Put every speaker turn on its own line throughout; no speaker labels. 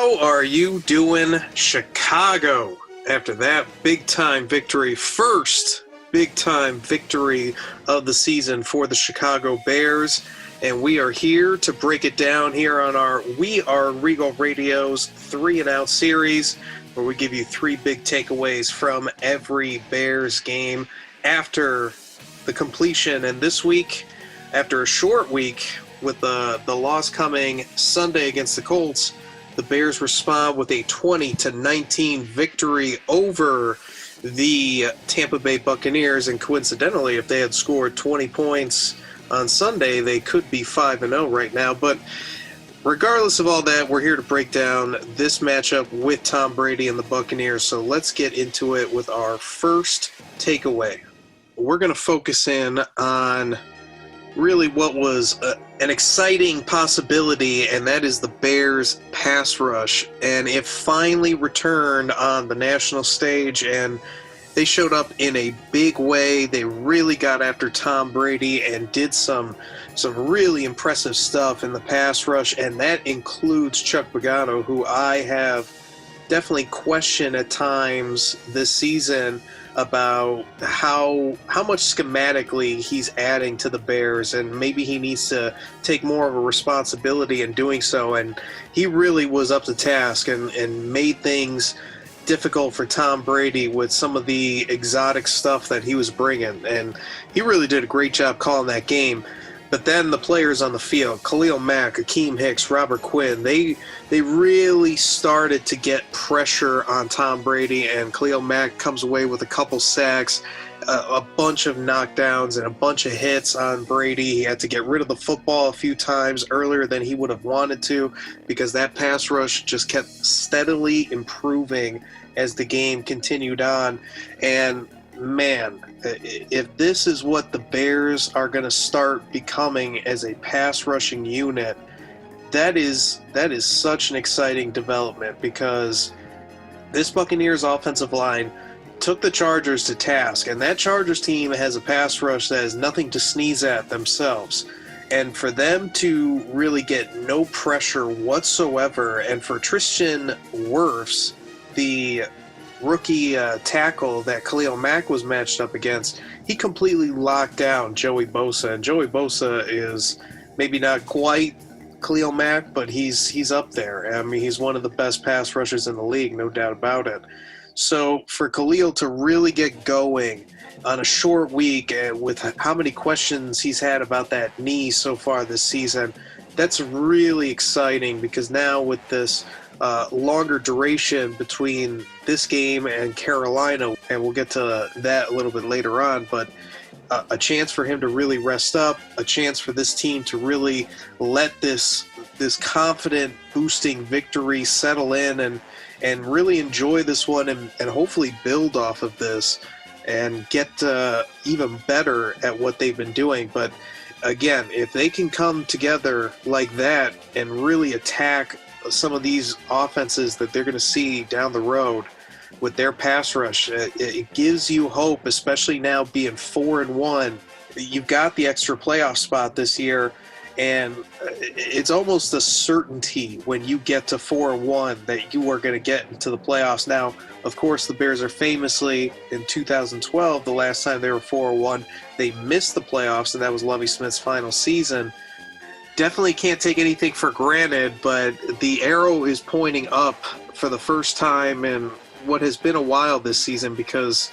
How are you doing, Chicago? After that big-time victory, first big-time victory of the season for the Chicago Bears, and we are here to break it down here on our We Are Regal Radio's 3 and Out series, where we give you 3 big takeaways from every Bears game after the completion. And this week, after a short week with the loss coming Sunday against the Colts, the Bears respond with a 20-19 victory over the Tampa Bay Buccaneers. And coincidentally, if they had scored 20 points on Sunday, they could be 5-0 right now. But regardless of all that, we're here to break down this matchup with Tom Brady and the Buccaneers. So let's get into it with our first takeaway. We're going to focus in on really what was an exciting possibility, and that is the Bears pass rush. And it finally returned on the national stage, and they showed up in a big way. They really got after Tom Brady and did some really impressive stuff in the pass rush, and that includes Chuck Pagano, who I have definitely questioned at times this season about how much schematically he's adding to the Bears, and maybe he needs to take more of a responsibility in doing so. And he really was up to task and made things difficult for Tom Brady with some of the exotic stuff that he was bringing, and he really did a great job calling that game. But then the players on the field, Khalil Mack, Akeem Hicks, Robert Quinn, they really started to get pressure on Tom Brady, and Khalil Mack comes away with a couple sacks, a bunch of knockdowns, and a bunch of hits on Brady. He had to get rid of the football a few times earlier than he would have wanted to, because that pass rush just kept steadily improving as the game continued on. And man, if this is what the Bears are going to start becoming as a pass rushing unit, that is such an exciting development, because this Buccaneers offensive line took the Chargers to task, and that Chargers team has a pass rush that is nothing to sneeze at themselves. And for them to really get no pressure whatsoever, and for Tristan Wirfs, the rookie tackle that Khalil Mack was matched up against, he completely locked down Joey Bosa. And Joey Bosa is maybe not quite Khalil Mack, but he's up there. I mean, he's one of the best pass rushers in the league, no doubt about it. So for Khalil to really get going on a short week, with how many questions he's had about that knee so far this season, that's really exciting, because now with this longer duration between this game and Carolina, and we'll get to that a little bit later on, but a chance for him to really rest up, a chance for this team to really let this confident boosting victory settle in and really enjoy this one, and hopefully build off of this and get even better at what they've been doing. But again, if they can come together like that and really attack some of these offenses that they're going to see down the road with their pass rush, it gives you hope, especially now being 4-1. You've got the extra playoff spot this year, and it's almost a certainty when you get to 4-1 that you are going to get into the playoffs. Now, of course, the Bears are famously, in 2012, the last time they were 4-1, they missed the playoffs, and that was Lovie Smith's final season. Definitely can't take anything for granted, but the arrow is pointing up for the first time in what has been a while this season, because,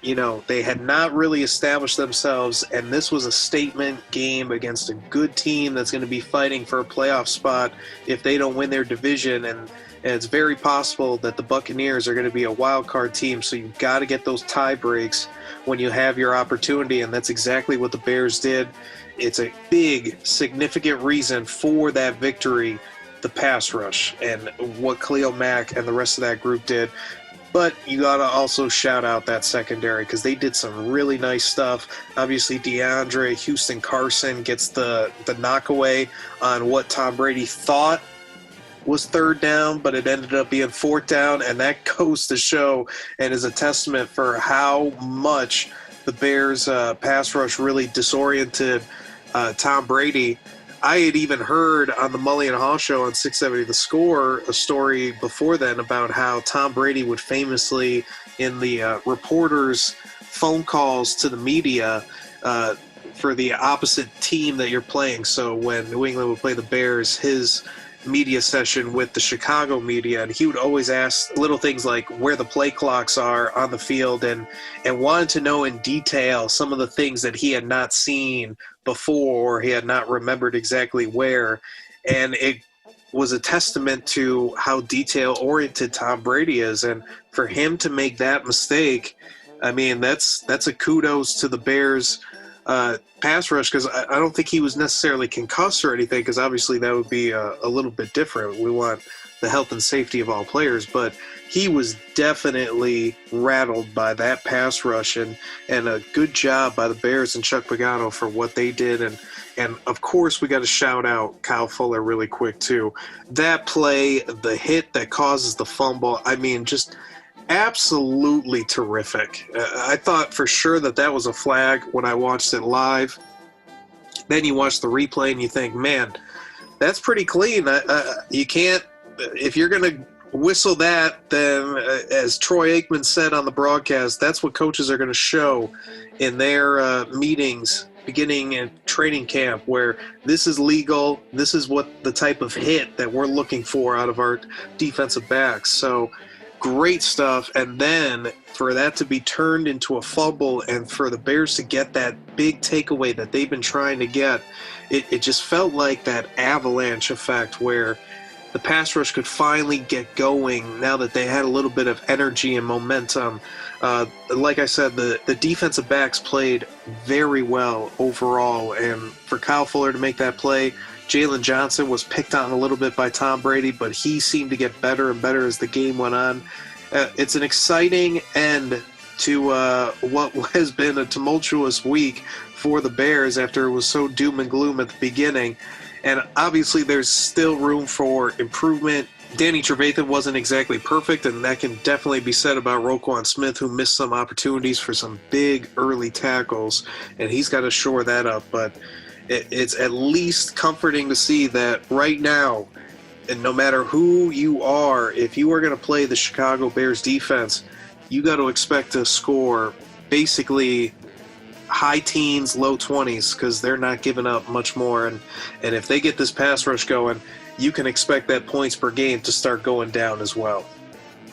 you know, they had not really established themselves, and this was a statement game against a good team that's going to be fighting for a playoff spot if they don't win their division. And it's very possible that the Buccaneers are going to be a wild card team, so you've got to get those tie breaks when you have your opportunity, and that's exactly what the Bears did. It's a big, significant reason for that victory, the pass rush, and what Khalil Mack and the rest of that group did. But you got to also shout out that secondary, because they did some really nice stuff. Obviously, DeAndre Houston Carson gets the knockaway on what Tom Brady thought was 3rd down, but it ended up being 4th down, and that goes to show and is a testament for how much the Bears' pass rush really disoriented Tom Brady. I had even heard on the Mully and Haw show on 670 The Score a story before then about how Tom Brady would famously, in the reporters' phone calls to the media for the opposite team that you're playing. So when New England would play the Bears, his media session with the Chicago media, and he would always ask little things like where the play clocks are on the field, and wanted to know in detail some of the things that he had not seen before, or he had not remembered exactly where. And it was a testament to how detail oriented Tom Brady is, and for him to make that mistake, I mean, that's a kudos to the Bears pass rush, because I don't think he was necessarily concussed or anything, because obviously that would be a little bit different. We want the health and safety of all players, but he was definitely rattled by that pass rush, and a good job by the Bears and Chuck Pagano for what they did. And of course, we got to shout out Kyle Fuller really quick too. That play, the hit that causes the fumble, I mean, just absolutely terrific. I thought for sure that was a flag when I watched it live. Then you watch the replay and you think, man, that's pretty clean. You can't, if you're going to whistle that, then as Troy Aikman said on the broadcast, that's what coaches are going to show in their meetings beginning in training camp, where this is legal, this is what the type of hit that we're looking for out of our defensive backs. So great stuff. And then for that to be turned into a fumble, and for the Bears to get that big takeaway that they've been trying to get, it just felt like that avalanche effect where the pass rush could finally get going now that they had a little bit of energy and momentum. Like I said, the defensive backs played very well overall, and for Kyle Fuller to make that play, Jalen Johnson was picked on a little bit by Tom Brady, but he seemed to get better and better as the game went on. It's an exciting end to what has been a tumultuous week for the Bears after it was so doom and gloom at the beginning. And obviously there's still room for improvement. Danny Trevathan wasn't exactly perfect, and that can definitely be said about Roquan Smith, who missed some opportunities for some big early tackles, and he's got to shore that up. But it's at least comforting to see that right now, and no matter who you are, if you are going to play the Chicago Bears defense, you got to expect to score basically high teens, low 20s, because they're not giving up much more. And if they get this pass rush going, you can expect that points per game to start going down as well.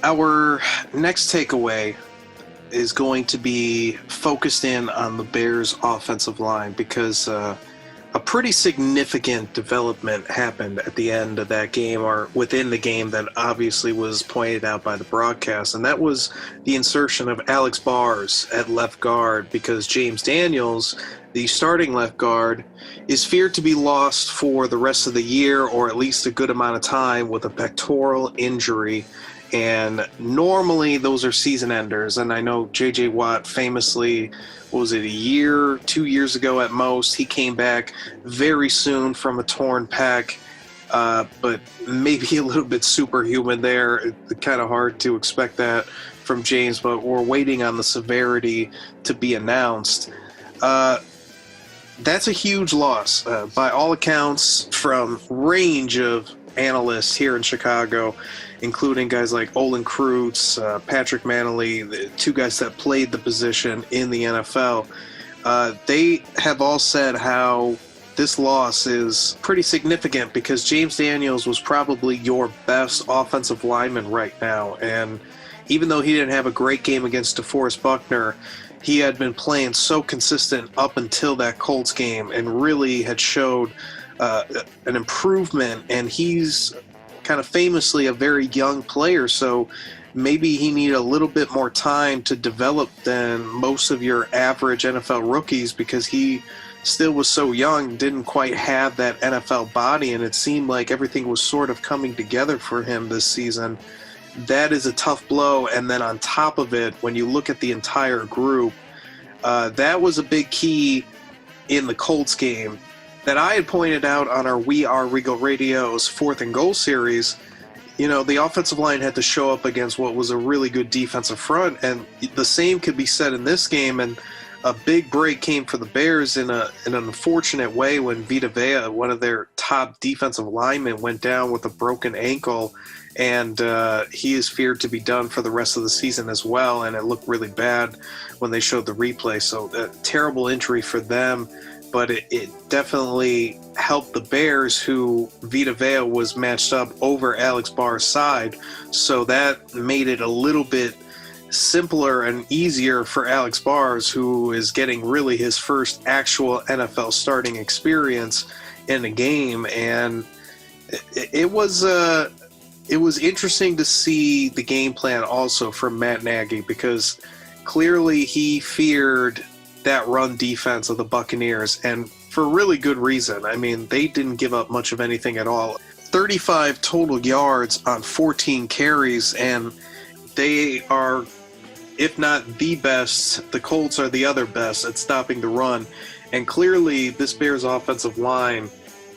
Our next takeaway is going to be focused in on the Bears' offensive line, because a pretty significant development happened at the end of that game, or within the game, that obviously was pointed out by the broadcast, and that was the insertion of Alex Bars at left guard, because James Daniels, the starting left guard, is feared to be lost for the rest of the year, or at least a good amount of time, with a pectoral injury. And normally those are season enders, and I know J.J. Watt famously, what was it, a year, 2 years ago at most, he came back very soon from a torn pec, but maybe a little bit superhuman there. It's kind of hard to expect that from James, but we're waiting on the severity to be announced. That's a huge loss. By all accounts, from range of analysts here in Chicago, including guys like Olin Kreutz, Patrick Manley, the two guys that played the position in the NFL, they have all said how this loss is pretty significant, because James Daniels was probably your best offensive lineman right now. And even though he didn't have a great game against DeForest Buckner, he had been playing so consistent up until that Colts game and really had showed an improvement. And he's kind of famously a very young player, so maybe he needed a little bit more time to develop than most of your average NFL rookies, because he still was so young, didn't quite have that NFL body, and it seemed like everything was sort of coming together for him this season. That is a tough blow. And then on top of it, when you look at the entire group, that was a big key in the Colts game that I had pointed out on our We Are Regal Radio's 4th and Goal series. You know, the offensive line had to show up against what was a really good defensive front, and the same could be said in this game. And a big break came for the Bears in an unfortunate way when Vita Vea, one of their top defensive linemen, went down with a broken ankle, and he is feared to be done for the rest of the season as well, and it looked really bad when they showed the replay. So a terrible injury for them, but it definitely helped the Bears, who Vita Vea was matched up over Alex Barr's side, so that made it a little bit simpler and easier for Alex Bars, who is getting really his first actual NFL starting experience in a game. And it was interesting to see the game plan also from Matt Nagy, because clearly he feared that run defense of the Buccaneers, and for really good reason. I mean, they didn't give up much of anything at all. 35 total yards on 14 carries, and they are, if not the best, the Colts are the other best at stopping the run. And clearly this Bears offensive line,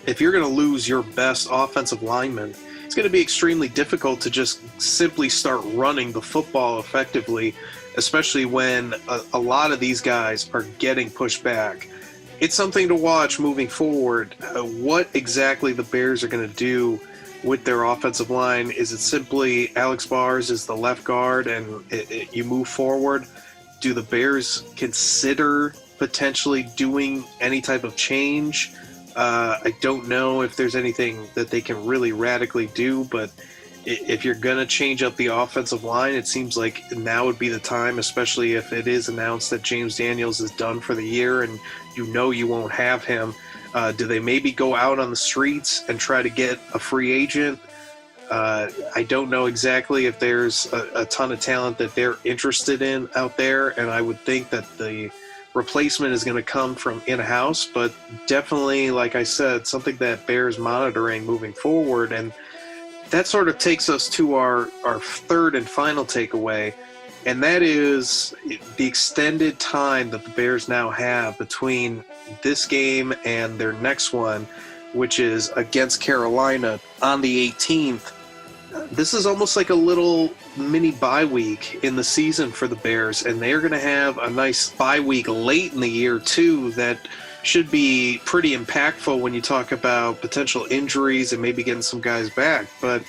if you're going to lose your best offensive lineman, it's going to be extremely difficult to just simply start running the football effectively, especially when a lot of these guys are getting pushed back. It's something to watch moving forward. What exactly the Bears are going to do with their offensive line. Is it simply Alex Bars is the left guard and you move forward? Do the Bears consider potentially doing any type of change? I don't know if there's anything that they can really radically do, but if you're going to change up the offensive line, it seems like now would be the time, especially if it is announced that James Daniels is done for the year and you won't have him. Do they maybe go out on the streets and try to get a free agent? I don't know exactly if there's a ton of talent that they're interested in out there, and I would think that the replacement is going to come from in-house, but definitely, like I said, something that bears monitoring moving forward. And that sort of takes us to our third and final takeaway, and that is the extended time that the Bears now have between this game and their next one, which is against Carolina on the 18th. This is almost like a little mini bye week in the season for the Bears, and they're going to have a nice bye week late in the year too that should be pretty impactful when you talk about potential injuries and maybe getting some guys back. But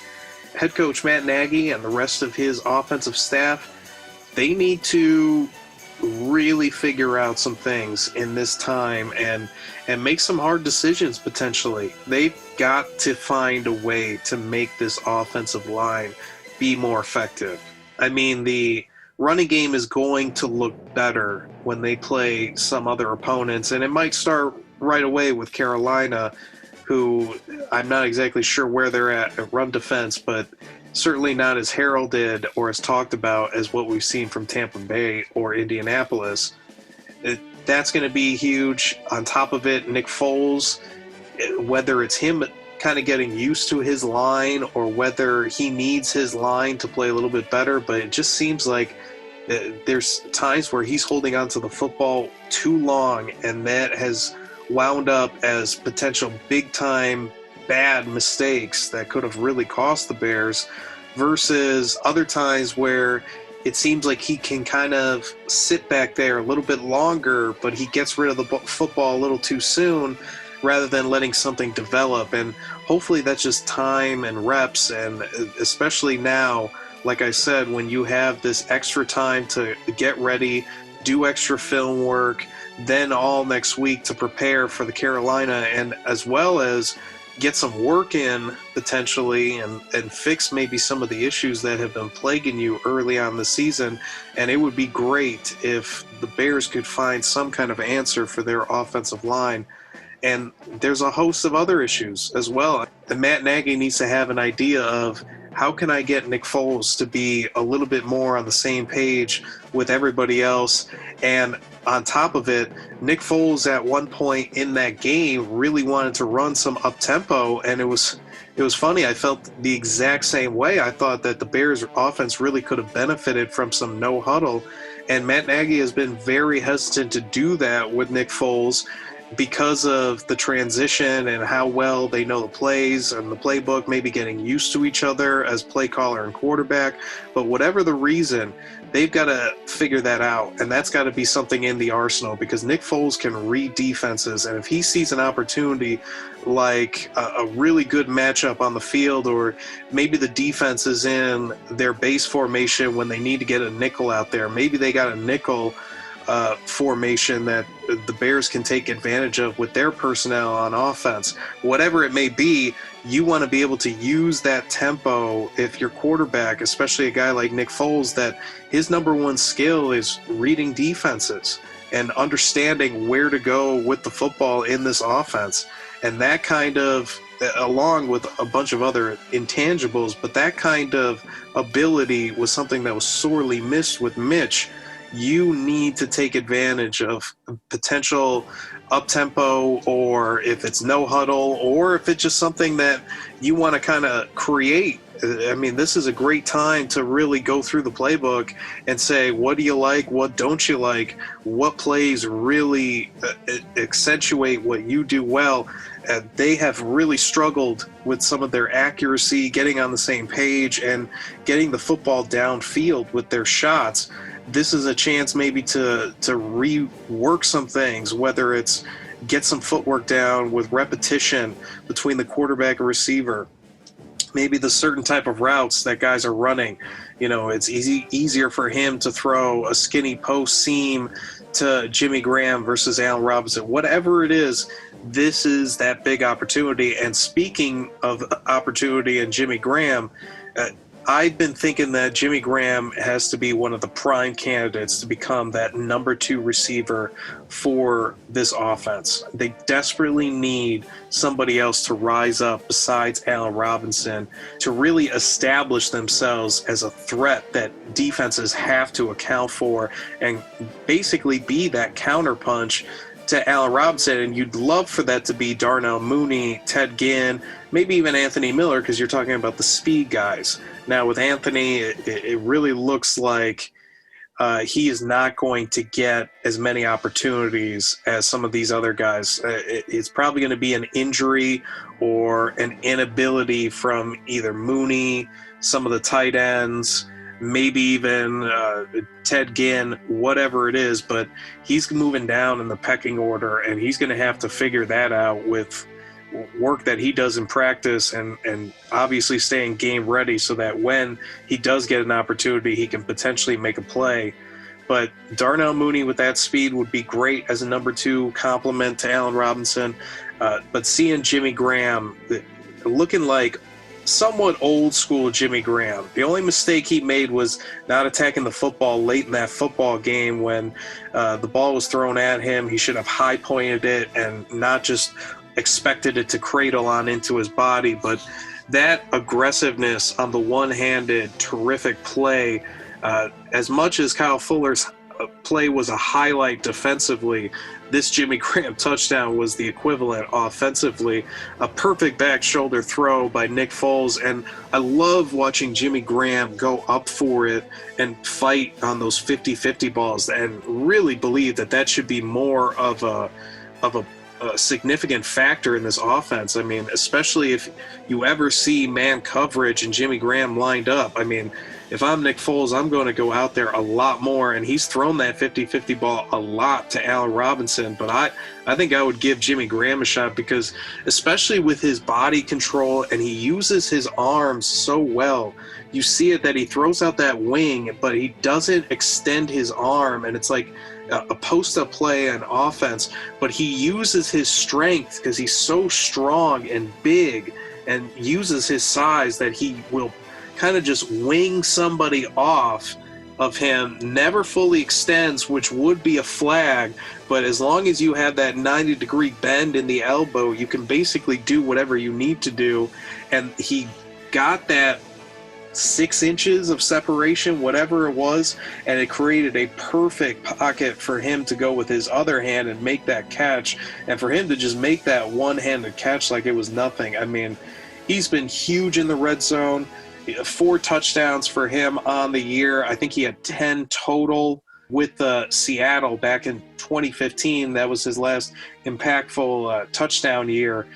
head coach Matt Nagy and the rest of his offensive staff, they need to really figure out some things in this time and make some hard decisions potentially. They've got to find a way to make this offensive line be more effective. I mean, the running game is going to look better when they play some other opponents, and it might start right away with Carolina, who I'm not exactly sure where they're at run defense, but certainly not as heralded or as talked about as what we've seen from Tampa Bay or Indianapolis. That's going to be huge. On top of it, Nick Foles, whether it's him kind of getting used to his line or whether he needs his line to play a little bit better, but it just seems like there's times where he's holding on to the football too long, and that has wound up as potential big-time bad mistakes that could have really cost the Bears, versus other times where it seems like he can kind of sit back there a little bit longer, but he gets rid of the football a little too soon rather than letting something develop. And hopefully that's just time and reps, and especially now, like I said, when you have this extra time to get ready, do extra film work, then all next week to prepare for the Carolina, and as well as get some work in potentially and fix maybe some of the issues that have been plaguing you early on the season. And it would be great if the Bears could find some kind of answer for their offensive line. And there's a host of other issues as well. And Matt Nagy needs to have an idea of, how can I get Nick Foles to be a little bit more on the same page with everybody else? And on top of it, Nick Foles at one point in that game really wanted to run some up-tempo, and it was funny. I felt the exact same way. I thought that the Bears offense really could have benefited from some no-huddle, and Matt Nagy has been very hesitant to do that with Nick Foles. because of the transition and how well they know the plays and the playbook, maybe getting used to each other as play caller and quarterback. But whatever the reason, they've got to figure that out. And that's got to be something in the arsenal, because Nick Foles can read defenses. And if he sees an opportunity like a really good matchup on the field, or maybe the defense is in their base formation when they need to get a nickel out there, maybe they got a nickel formation that the Bears can take advantage of with their personnel on offense. Whatever it may be, you want to be able to use that tempo if your quarterback, especially a guy like Nick Foles, that his number one skill is reading defenses and understanding where to go with the football in this offense. And that kind of, along with a bunch of other intangibles, but that kind of ability was something that was sorely missed with Mitch. You need to take advantage of potential up-tempo, or if it's no huddle, or if it's just something that you want to kind of create. I mean, this is a great time to really go through the playbook and say, what do you like? What don't you like? What plays really accentuate what you do well? They have really struggled with some of their accuracy, getting on the same page and getting the football downfield with their shots. This is a chance maybe to rework some things, whether it's get some footwork down with repetition between the quarterback and receiver. Maybe the certain type of routes that guys are running. You know, it's easier for him to throw a skinny post seam to Jimmy Graham versus Allen Robinson. Whatever it is, this is that big opportunity. And speaking of opportunity and Jimmy Graham, I've been thinking that Jimmy Graham has to be one of the prime candidates to become that number 2 receiver for this offense. They desperately need somebody else to rise up besides Allen Robinson to really establish themselves as a threat that defenses have to account for, and basically be that counterpunch to Allen Robinson. And you'd love for that to be Darnell Mooney, Ted Ginn, maybe even Anthony Miller, because you're talking about the speed guys. Now with Anthony, it really looks like he is not going to get as many opportunities as some of these other guys. It's probably going to be an injury or an inability from either Mooney, some of the tight ends, maybe even Ted Ginn, whatever it is, but he's moving down in the pecking order, and he's going to have to figure that out with work that he does in practice, and obviously staying game ready so that when he does get an opportunity, he can potentially make a play. But Darnell Mooney with that speed would be great as a number 2 complement to Allen Robinson. But seeing Jimmy Graham looking like somewhat old school Jimmy Graham. The only mistake he made was not attacking the football late in that football game when the ball was thrown at him. He should have high pointed it and not just expected it to cradle on into his body. But that aggressiveness on the one-handed terrific play, as much as Kyle Fuller's play was a highlight defensively, this Jimmy Graham touchdown was the equivalent offensively. A perfect back shoulder throw by Nick Foles, and I love watching Jimmy Graham go up for it and fight on those 50-50 balls, and really believe that should be more of a significant factor in this offense. I mean, especially if you ever see man coverage and Jimmy Graham lined up. I mean, if I'm Nick Foles, I'm going to go out there a lot more, and he's thrown that 50-50 ball a lot to Allen Robinson, but I think I would give Jimmy Graham a shot, because especially with his body control, and he uses his arms so well. You see it that he throws out that wing, but he doesn't extend his arm, and it's like a post-up play on offense, but he uses his strength because he's so strong and big, and uses his size that he will kind of just wing somebody off of him, never fully extends, which would be a flag, but as long as you have that 90-degree bend in the elbow, you can basically do whatever you need to do. And he got that 6 inches of separation, whatever it was, and it created a perfect pocket for him to go with his other hand and make that catch, and for him to just make that one-handed catch like it was nothing. I mean, he's been huge in the red zone. 4 touchdowns for him on the year. I think he had 10 total with Seattle back in 2015. That was his last impactful touchdown year.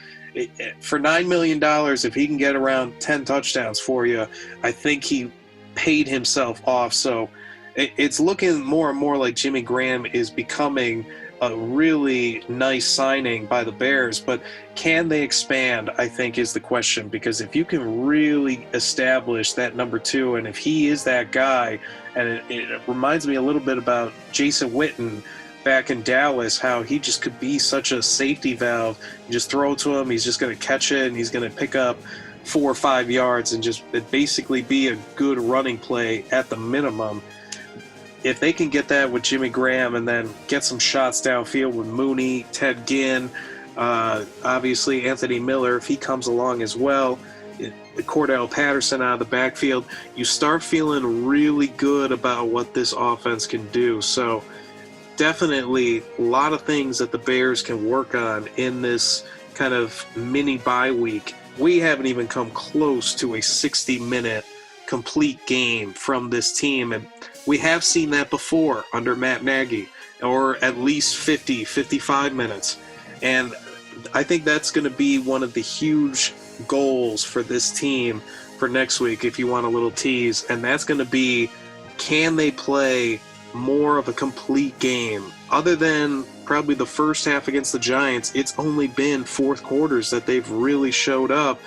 For $9 million, if he can get around 10 touchdowns for you, I think he paid himself off. So it's looking more and more like Jimmy Graham is becoming a really nice signing by the Bears, but can they expand, I think, is the question, because if you can really establish that number two, and if he is that guy, and it reminds me a little bit about Jason Witten back in Dallas, how he just could be such a safety valve. You just throw it to him, he's just going to catch it, and he's going to pick up 4 or 5 yards and just basically be a good running play at the minimum. If they can get that with Jimmy Graham and then get some shots downfield with Mooney, Ted Ginn, obviously Anthony Miller, if he comes along as well, Cordell Patterson out of the backfield, you start feeling really good about what this offense can do. So definitely a lot of things that the Bears can work on in this kind of mini bye week. We haven't even come close to a 60-minute complete game from this team, and we have seen that before under Matt Nagy, or at least 50, 55 minutes. And I think that's going to be one of the huge goals for this team for next week, if you want a little tease, and that's going to be, can they play more of a complete game? Other than probably the first half against the Giants, it's only been fourth quarters that they've really showed up.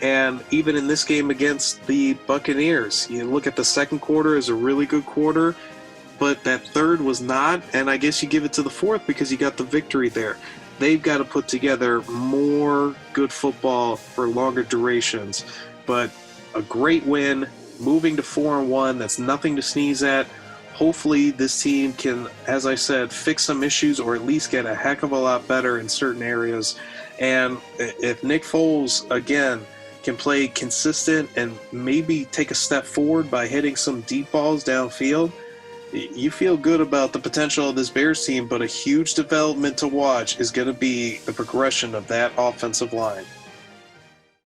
And even in this game against the Buccaneers, you look at the second quarter as a really good quarter, but that third was not, and I guess you give it to the fourth because you got the victory there. They've got to put together more good football for longer durations. But a great win, moving to 4-1, that's nothing to sneeze at. Hopefully this team can, as I said, fix some issues or at least get a heck of a lot better in certain areas. And if Nick Foles, again, can play consistent and maybe take a step forward by hitting some deep balls downfield, you feel good about the potential of this Bears team. But a huge development to watch is going to be the progression of that offensive line.